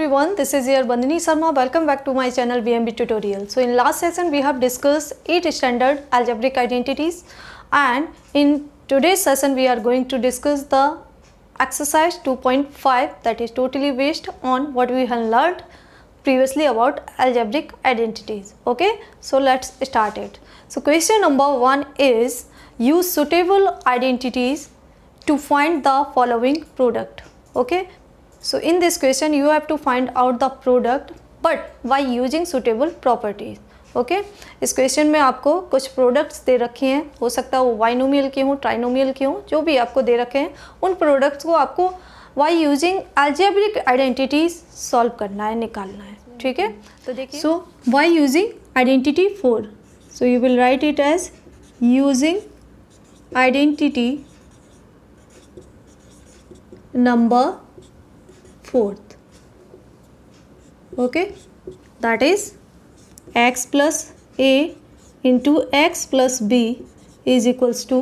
everyone, this is your Bandhani Sharma. Welcome back to my channel BMB Tutorial. So in last session we have discussed 8 standard algebraic identities, and in today's session we are going to discuss the exercise 2.5 that is totally based on what we have learned previously about algebraic identities. Okay, so let's start it. So question number 1 is use suitable identities to find the following product. Okay, so in this question you have to find out the product but by using suitable properties. Okay इस question में आपको कुछ products दे रखे हैं, हो सकता है वो बाइनोमियल के हों, ट्राइनोमियल के हों, जो भी आपको दे रखे हैं उन प्रोडक्ट्स को आपको by using algebraic identities solve करना है, निकालना है. ठीक है, तो देखिए so by using identity 4, so you will write it as using identity number 4th. Okay, that is x plus a into x plus b is equals to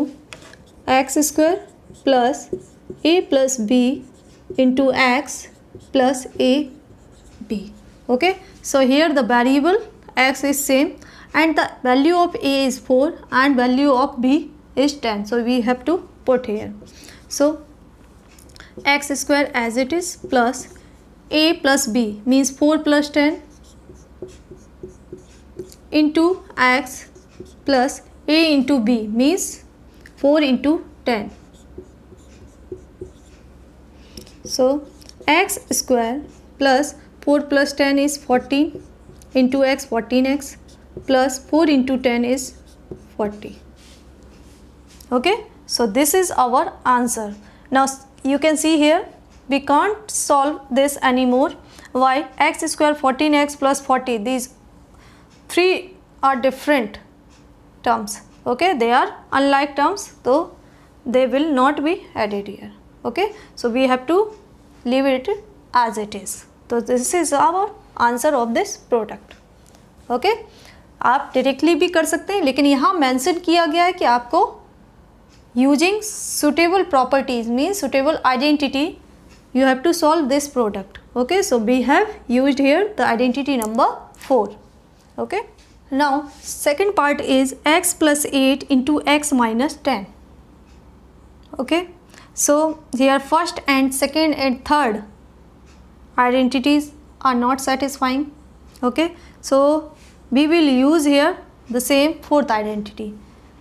x square plus a plus b into x plus a b. Okay, so here the variable x is same and the value of a is 4 and value of b is 10, so we have to put here. So x square as it is plus a plus b means 4 plus 10 into x plus a into b means 4 into 10. So x square plus 4 plus 10 is 14 into x 14x plus 4 into 10 is 40. Okay, so this is our answer. Now you can see here we can't solve this anymore. Why? X square 14x plus 40, these three are different terms. Okay, they are unlike terms, so they will not be added here. Okay, so we have to leave it as it is. So this is our answer of this product. Okay, आप directly भी कर सकते हैं, लेकिन यहाँ mention किया गया है कि आपको using suitable properties means suitable identity you have to solve this product. Okay, so we have used here the identity number 4. Okay, now second part is x plus 8 into x minus 10. Okay, so here first and second and third identities are not satisfying. Okay, so we will use here the same fourth identity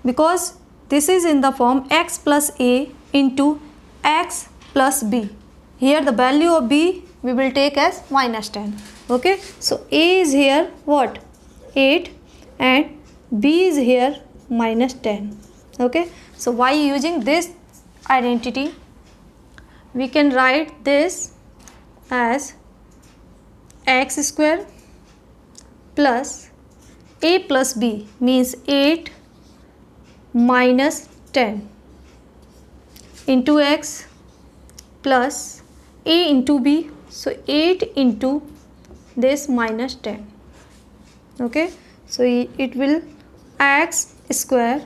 because this is in the form x plus a into x plus b. Here the value of b we will take as minus 10. Okay, so a is here what? 8 and b is here minus 10. Okay, so by using this identity we can write this as x square plus a plus b means 8 minus 10 into x plus a into b, so 8 into this minus 10. Okay, so it will x square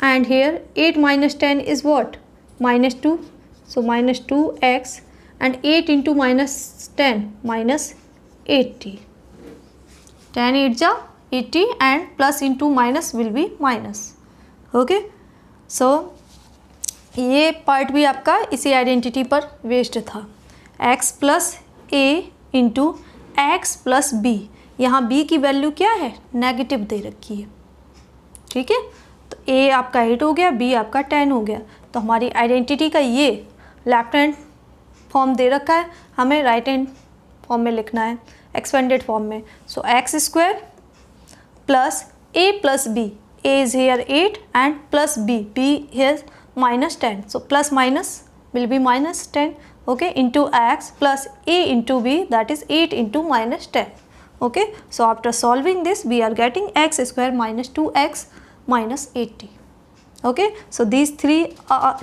and here 8 minus 10 is what? Minus 2, so minus 2x and 8 into minus 10 minus 80. 10 8 ja 80 and plus into minus will be minus. Okay, so ये part भी आपका इसी identity पर based था. x plus a into x plus B, यहाँ b की value क्या है? नेगेटिव दे रखी है. ठीक है, तो a आपका 8 हो गया, b आपका 10 हो गया. तो हमारी आइडेंटिटी का ये लेफ्ट हैंड फॉर्म दे रखा है, हमें राइट हैंड फॉर्म में लिखना है, एक्सपेंडेड फॉर्म में. So x square plus a plus b, a is here 8 and plus b here minus 10, so plus minus will be minus 10. Okay, into x plus a into b, that is 8 into minus 10. Okay, so after solving this we are getting x square minus 2x minus 80. Okay, so these three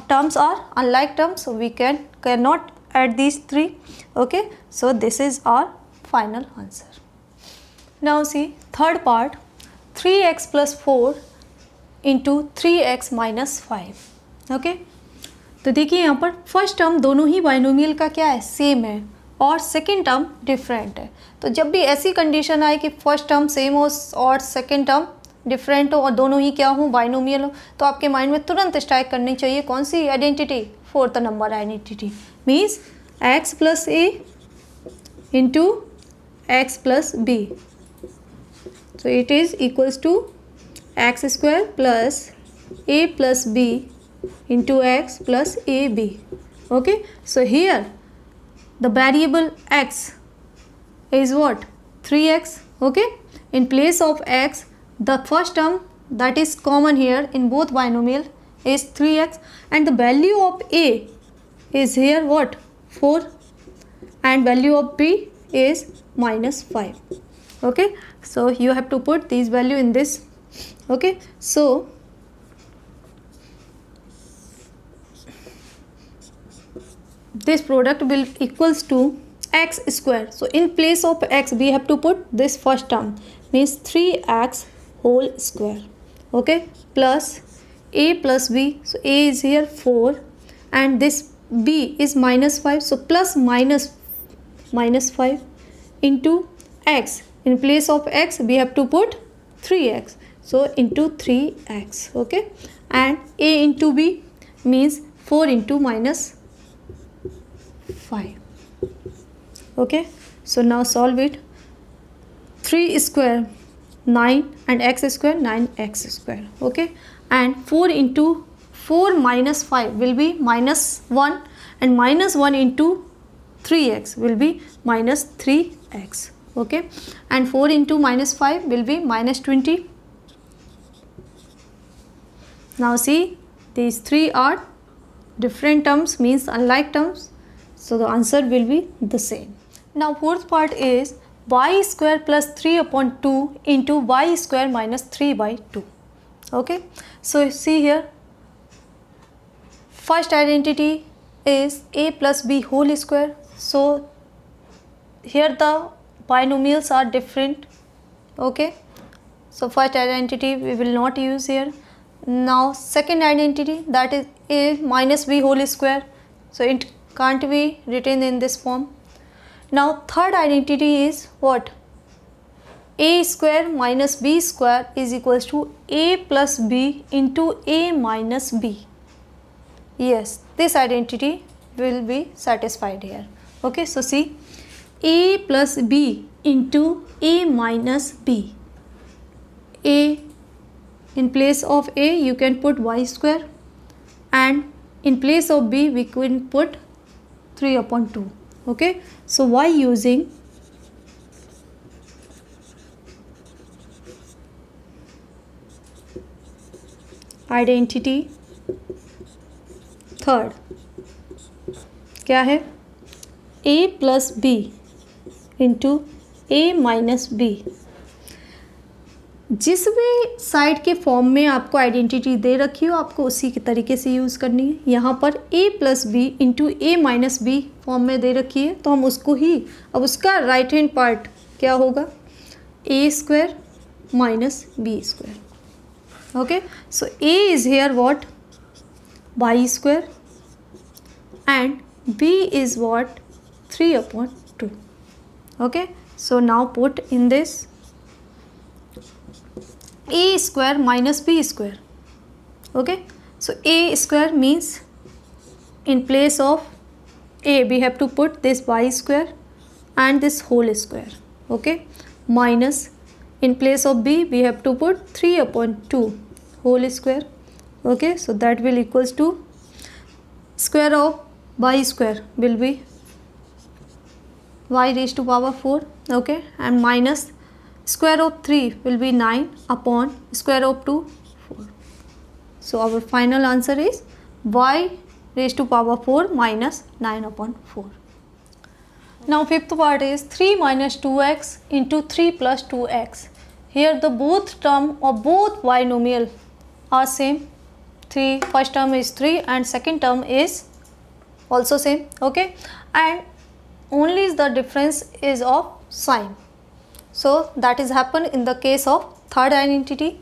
terms are unlike terms, so we cannot add these three. Okay, so this is our final answer. Now see third part, 3x plus 4 into 3x minus 5. Okay, तो देखिए यहाँ पर first term दोनों ही binomial का क्या है? Same है और सेकेंड टर्म डिफरेंट है। तो जब भी ऐसी कंडीशन आए कि फर्स्ट टर्म सेम हो और सेकेंड टर्म डिफरेंट हो और दोनों ही क्या हो, बाइनोमियल हो, तो आपके माइंड में तुरंत स्ट्राइक करनी चाहिए कौन सी identity, fourth number identity, means x plus a into x plus b, so it is equals to x square plus a plus b into x plus ab. Okay, so here the variable x is what, 3x. Okay, in place of x the first term that is common here in both binomial is 3x, and the value of a is here what, 4, and value of b is -5. Okay, so you have to put these value in this. Okay, so this product will equals to x square. So in place of x we have to put this first term, means 3x whole square. Okay, plus a plus b, so a is here 4 and this b is -5, so plus -5 into x. In place of x we have to put 3x, so into 3x. Okay, and a into b means 4 into -5. Okay, so now solve it. 3 square 9 and x square 9x square. Okay, and 4 into 4 minus 5 will be -1, and -1 into 3x will be -3x. Okay, and 4 into -5 will be -20. Now see, these three are different terms, means unlike terms, so the answer will be the same. Now fourth part is y square plus 3 upon 2 into y square minus 3 by 2. Okay, so see here, first identity is a plus b whole square, so here the binomials are different. Okay, so first identity we will not use here. Now second identity, that is a minus b whole square, so it can't be written in this form. Now third identity is what, a square minus b square is equals to a plus b into a minus b. Yes, this identity will be satisfied here. Okay, so see, a plus b into a minus b. A, in place of a you can put y square, and in place of b we can put 3 upon 2. Okay, so why using identity third क्या है, a plus b into a minus b. जिस भी side के form में आपको identity दे रखी हो आपको उसी के तरीके से यूज़ करनी है. यहाँ पर a plus B into A minus B form में दे रखी है, तो हम उसको ही, अब उसका राइट हैंड पार्ट क्या होगा, a square minus B square. Okay, so a is here what, y square, and b is what, 3 upon 2. Okay, so now put in this a square minus b square. Okay, so a square means in place of a we have to put this y square and this whole square. Okay, minus in place of b we have to put 3 upon 2 whole square. Okay, so that will equals to square of y square will be y raised to power 4. Okay, and minus square of 3 will be 9 upon square of 2, 4. So our final answer is y raised to power 4 minus 9 upon 4. Now fifth part is 3 minus 2x into 3 plus 2x. Here the both term of both binomial are same. 3, first term is 3 and second term is also same. Okay, and only the difference is of sign. So that is happen in the case of third identity.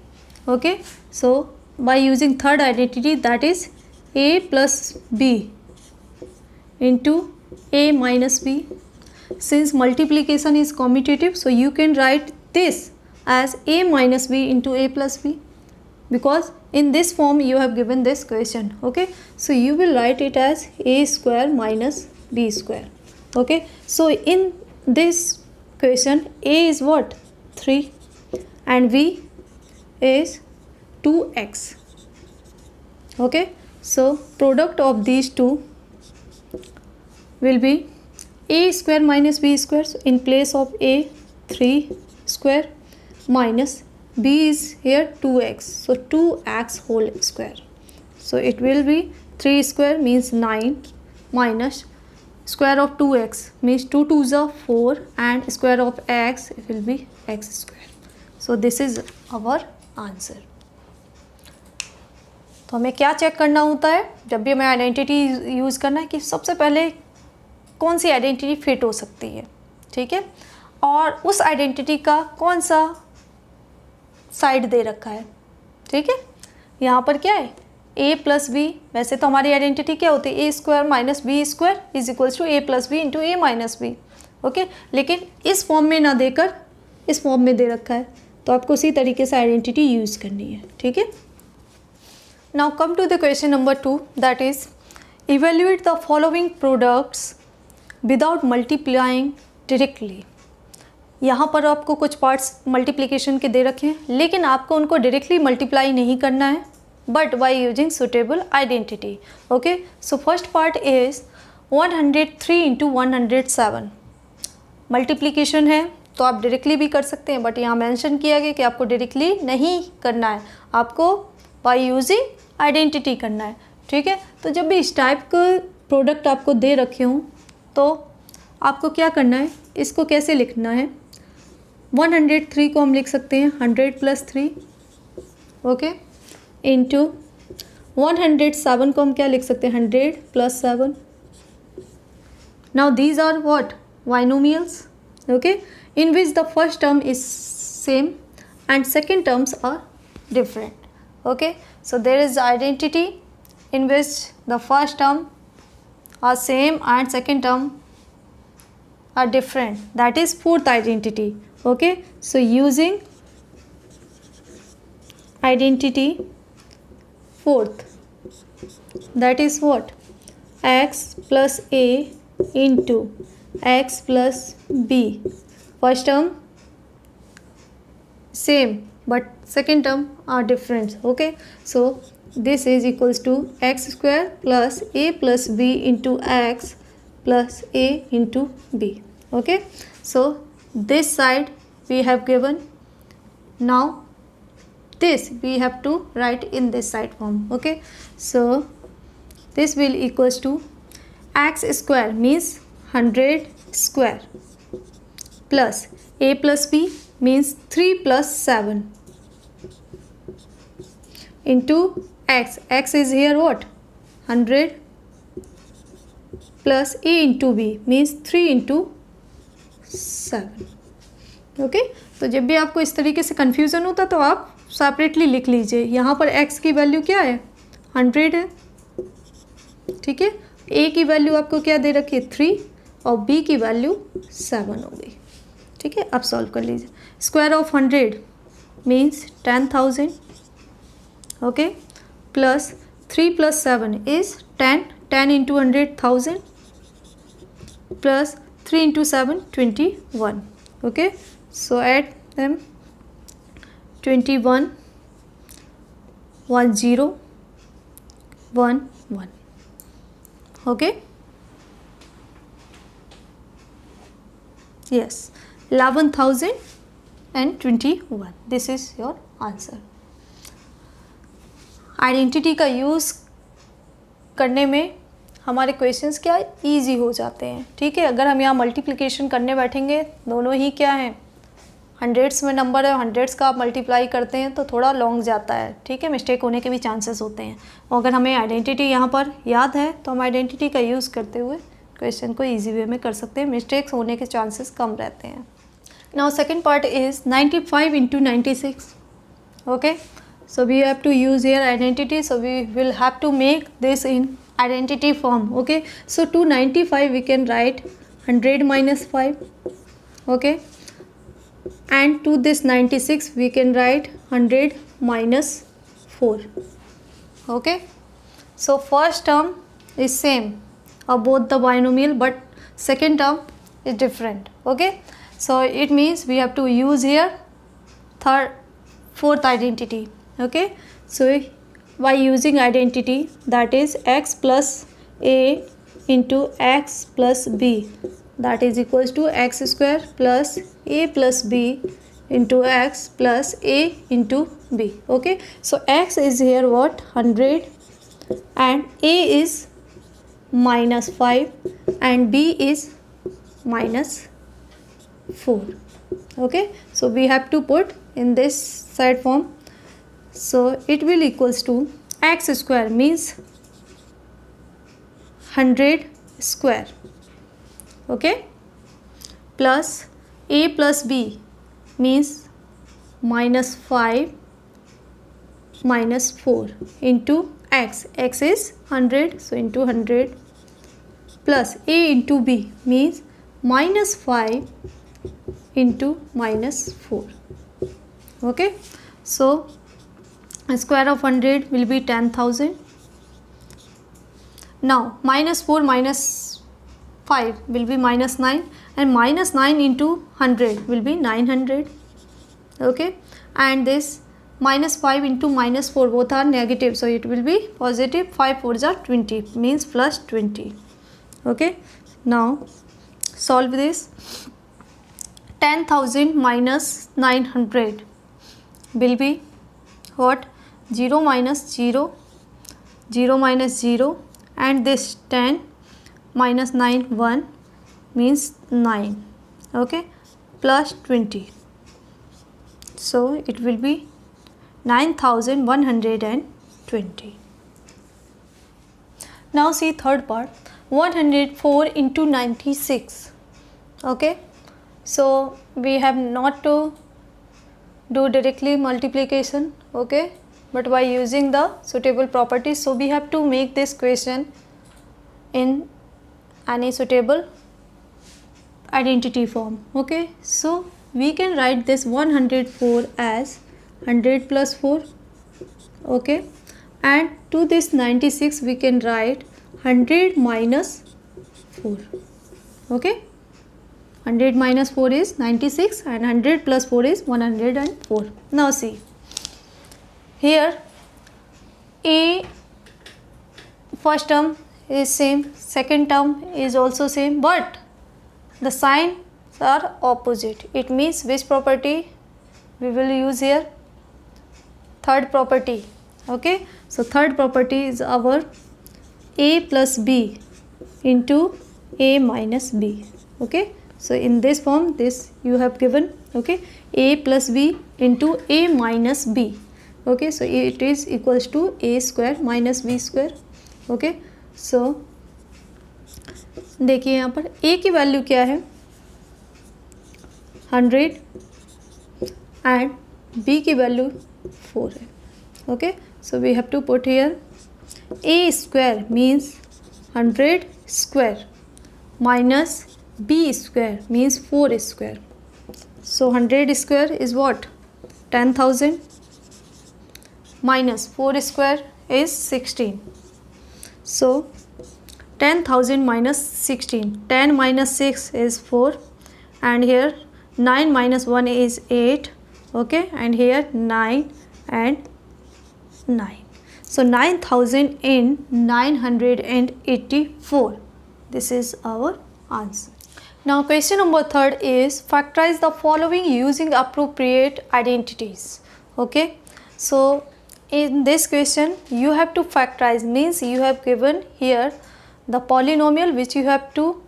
Okay, so by using third identity, that is a plus b into a minus b. since multiplication is commutative, so you can write this as a minus b into a plus b, because in this form you have given this question. Okay, so you will write it as a square minus b square. Okay, so in this question a is what? 3 and b is 2x. Okay, so product of these two will be a square minus b square. So in place of a, 3 square minus b is here 2x, so 2x whole square. So it will be 3 square means 9 minus square of 2x means 2 2s are 4 and square of x it will be x square. So this is our answer. तो हमें क्या check करना होता है जब भी हमें identity use करना है कि सबसे पहले कौन सी आइडेंटिटी फिट हो सकती है, ठीक है, और उस आइडेंटिटी का कौन सा साइड दे रखा है. ठीक है, यहाँ पर क्या है a प्लस बी. वैसे तो हमारी आइडेंटिटी क्या होती है, a square minus B square is equals to a plus B into A minus B. Okay, लेकिन इस फॉर्म में ना देकर इस फॉर्म में दे रखा है, तो आपको उसी तरीके से आइडेंटिटी यूज़ करनी है. ठीक है, now come to the question number 2, that is evaluate the following products without multiplying directly. यहाँ पर आपको कुछ पार्ट्स मल्टीप्लिकेशन के दे रखे हैं, लेकिन आपको उनको डायरेक्टली मल्टीप्लाई नहीं करना है, but by using suitable identity. Okay, so first part is 103 into 107. Multiplication है तो आप डायरेक्टली भी कर सकते हैं, बट यहाँ मेंशन किया गया कि आपको डायरेक्टली नहीं करना है, आपको बाय यूजिंग आइडेंटिटी करना है. ठीक है, तो जब भी इस टाइप का प्रोडक्ट आपको दे रखे हों तो आपको क्या करना है, इसको कैसे लिखना है. 103 को हम लिख सकते हैं 100 प्लस 3. ओके, इंटू 107 को हम क्या लिख सकते हैं 100 plus 7. Now these are what, binomials. Okay, in which the first term is same and second terms are different. Okay, so there is identity in which the first term are same and second term are different, that is fourth identity. Okay, so using identity fourth, that is what, x plus a into x plus b. First term same but second term are different. Okay, so this is equals to x square plus a plus b into x plus a into b. Okay, so this side we have given. Now this we have to write in this side form. Okay, so this will equals to x square means 100 square plus a plus b means 3 plus 7 into x is here what, 100 plus a into b means 3 into 7. Okay, तो जब भी आपको इस तरीके से confusion होता तो आप सेपरेटली लिख लीजिए. यहाँ पर x की वैल्यू क्या है 100 है. ठीक है, a की वैल्यू आपको क्या दे रखी है 3 और b की वैल्यू 7 हो गई. ठीक है, अब सॉल्व कर लीजिए. Square of 100 means 10,000. Okay, plus 3 plus 7 is 10. 10 into 100,000 plus 3 into 7 21. Okay, so add them 21 10 1 1. Okay, yes, 11,021. this is your answer. Identity का यूज़ करने में हमारे क्वेश्चंस क्या इजी हो जाते हैं. ठीक है, अगर हम यहाँ मल्टीप्लिकेशन करने बैठेंगे, दोनों ही क्या हैं हंड्रेड्स में नंबर है, हंड्रेड्स का आप मल्टीप्लाई करते हैं तो थोड़ा लॉन्ग जाता है. ठीक है, मिस्टेक होने के भी चांसेस होते हैं. और अगर हमें आइडेंटिटी यहाँ पर याद है तो हम आइडेंटिटी का यूज़ करते हुए क्वेश्चन को ईजी वे में कर सकते हैं, मिस्टेक्स होने के चांसेस कम रहते हैं. Now second part is 95 into 96. Okay, so we have to use here identity, so we will have to make this in identity form. Okay, so 295 we can write 100 minus 5. Okay, and to this 96 we can write 100 minus 4. Okay, so first term is same of both the binomial, but second term is different. Okay, so it means we have to use here fourth identity. Okay, so by using identity, that is x plus a into x plus b, that is equals to x square plus a plus b into x plus a into b. Okay, so x is here what, 100, and a is minus 5 and b is minus 4. Okay, so we have to put in this side form. So it will equals to x square means 100 square. Okay, plus a plus b means minus 5 minus 4 into x. X is 100, so into 100, plus a into b means minus 5 into minus 4. Okay, so square of 100 will be 10,000. Now minus 4 minus 5 will be minus 9, and minus 9 into 100 will be 900. Okay, and this minus 5 into minus 4 both are negative, so it will be positive. 5 4s are 20 means plus 20. Okay, now solve this. 10,000 minus 900 will be what? 0 minus 0, 0 minus 0, and this 10 minus 9 1 means 9. Okay, plus 20, so it will be 9,120. Now see third part, 104 into 96. Okay, so we have not to do directly multiplication. Okay, but by using the suitable properties, so we have to make this question in any suitable identity form. Okay, so we can write this 104 as 100 plus 4. Okay, and to this 96 we can write 100 minus 4. Okay, 100 minus 4 is 96 and 100 plus 4 is 104. Now see, here a first term is same, second term is also same, but the signs are opposite. It means which property we will use here? Third property. Okay, so third property is our a plus b into a minus b. Okay, so in this form this you have given. Okay, a plus b into a minus b. Okay, so it is equals to a square minus b square. Okay, so देखिए यहाँ पर a की value क्या है 100 and b की value 4 है. Okay, so we have to put here a square means 100 square minus b square means 4 square. So 100 square is what? 10,000 minus 4 square is 16. So 10,000 minus 16, 10 minus 6 is 4, and here 9 minus 1 is 8. Okay, and here 9 and 9. So 9,984. This is our answer. Now question number third is factorize the following using appropriate identities. Okay, so in this question you have to factorize, means you have given here the polynomial which you have to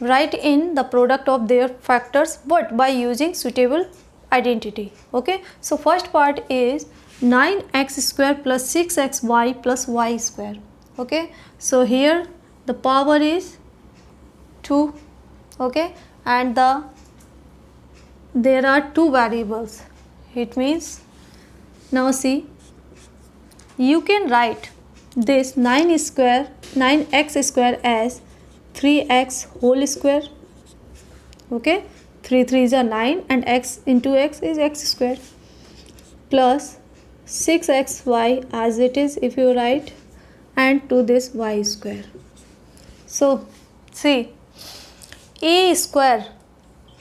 write in the product of their factors, but by using suitable identity. Okay, so first part is 9x square plus 6xy plus y square. Okay, so here the power is 2. Okay, and there are two variables. It means, now see, you can write this 9x square as 3x whole square. Okay, 3 3s are 9 and x into x is x square plus 6xy as it is if you write, and to this y square. So see, a square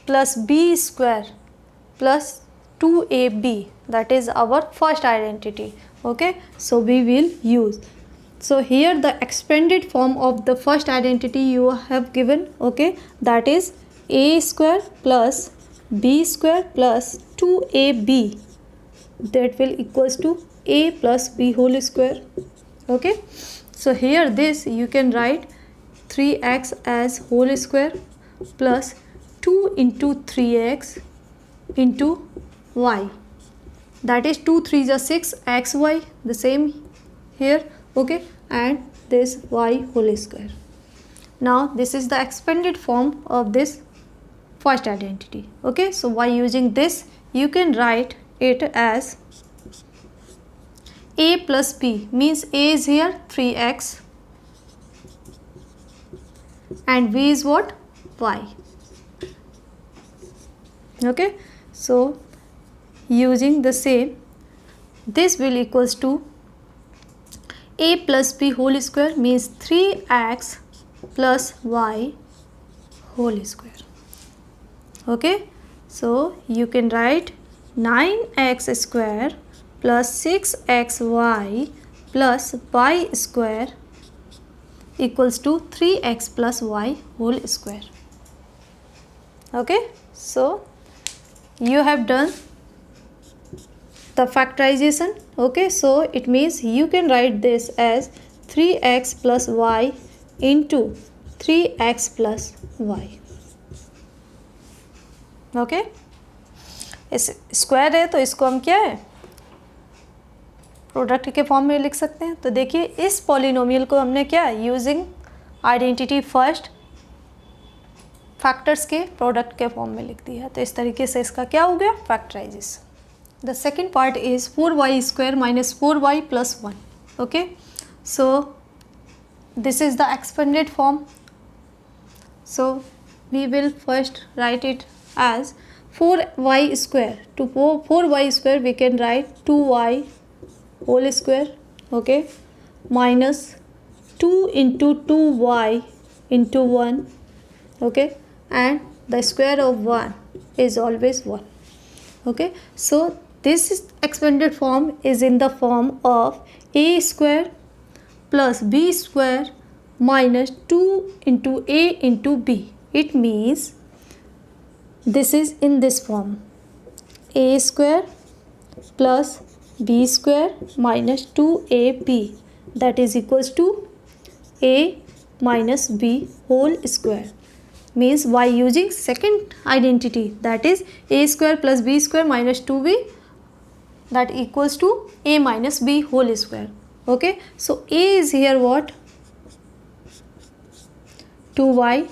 plus b square plus 2ab, that is our first identity. Okay, so we will use. So here the expanded form of the first identity you have given. Okay, that is a square plus b square plus 2ab, that will equals to a plus b whole square. Okay, so here this you can write 3x as whole square plus 2 into 3x into y, that is 2 3s are 6 xy, the same here. Okay, and this y whole square. Now this is the expanded form of this first identity. Okay, so by using this you can write it as a plus b, means a is here 3x and b is what? Y. Okay, so using the same, this will equals to a plus b whole square, means 3x plus y whole square. Okay, so you can write 9x square plus 6xy plus y square equals to 3x plus y whole square. Okay, so you have done the factorization. Okay, so it means you can write this as 3x plus y into 3x plus y. Okay, इस square है तो इसको हम क्या है, product के form में लिख सकते हैं. तो देखिए इस पॉलिनोमियल को हमने क्या, यूजिंग आइडेंटिटी फर्स्ट फैक्टर्स के प्रोडक्ट के फॉर्म में लिख दिया. तो इस तरीके से इसका क्या हो गया, factorisation. The second part is 4y square minus 4y plus 1. Okay, so this is the expanded form. So we will first write it as 4y square. To 4y square we can write 2y whole square. Okay, minus 2 into 2y into 1. Okay, and the square of 1 is always 1. Okay, so this is expanded form is in the form of a square plus b square minus 2 into a into b. It means this is in this form, a square plus b square minus 2ab, that is equals to a minus b whole square. Means by using second identity, that is a square plus b square minus 2b, that equals to a minus b whole square. Okay, so a is here what, 2y,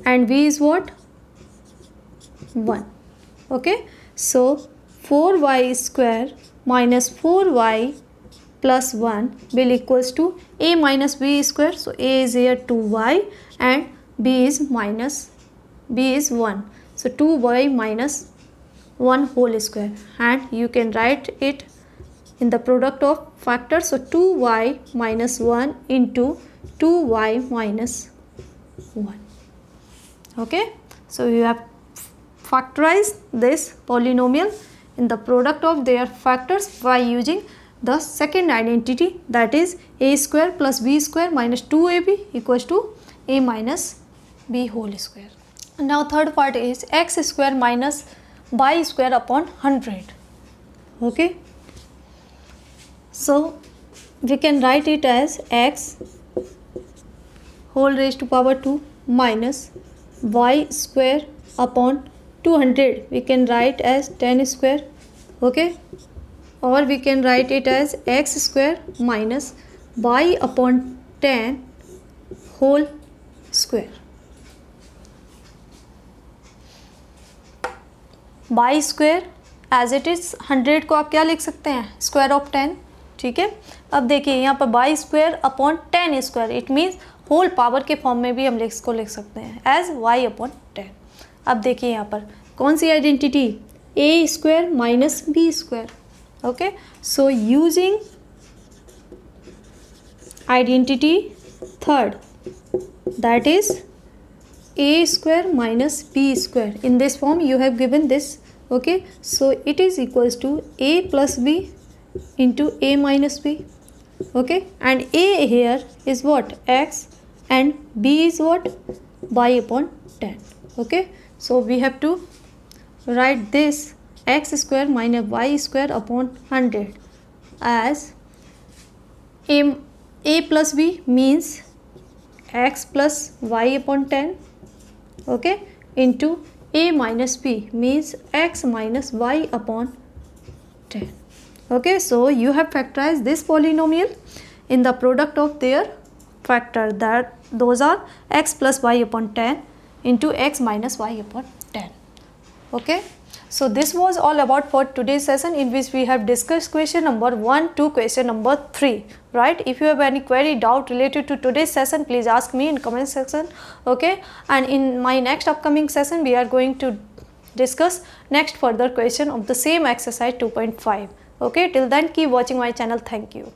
and b is what, 1. Okay, so 4y square minus 4y plus 1 will equals to a minus b square. So a is here 2y and b is 1. So 2y minus 1 whole square, and you can write it in the product of factors. So 2y minus 1 into 2y minus 1. Okay, so you have factorize this polynomial in the product of their factors by using the second identity, that is a square plus b square minus 2ab equals to a minus b whole square. Now third part is x square minus y square upon 100. Okay, so we can write it as x whole raised to power 2 minus y square upon 200, we can write as 10 square. Okay, or we can write it as x square minus y upon 10 whole square. y square as it is 100 को आप क्या लिख सकते हैं, square of 10. ठीक है, अब देखिए यहाँ पर y square upon 10 square, it means whole power के फॉर्म में भी हम इसको लिख सकते हैं एज y अपॉन 10. अब देखिए यहाँ पर कौन सी identity, a square minus B square. Okay, so using identity third, that is a square minus b square. In this form you have given this. Okay, so it is equals to a plus b into a minus b. Okay, and a here is what, x, and b is what, y upon 10. Okay, so we have to write this x square minus y square upon 100 as a plus b means x plus y upon 10. Okay, into a minus b means x minus y upon 10. Okay, so you have factorized this polynomial in the product of their factor, that those are x plus y upon 10 into x minus y upon 10. Okay, so this was all about for today's session, in which we have discussed question number 1 to question number 3, right? If you have any query, doubt related to today's session, please ask me in comment section. Okay, and in my next upcoming session we are going to discuss next further question of the same exercise 2.5. Okay, till then keep watching my channel. Thank you.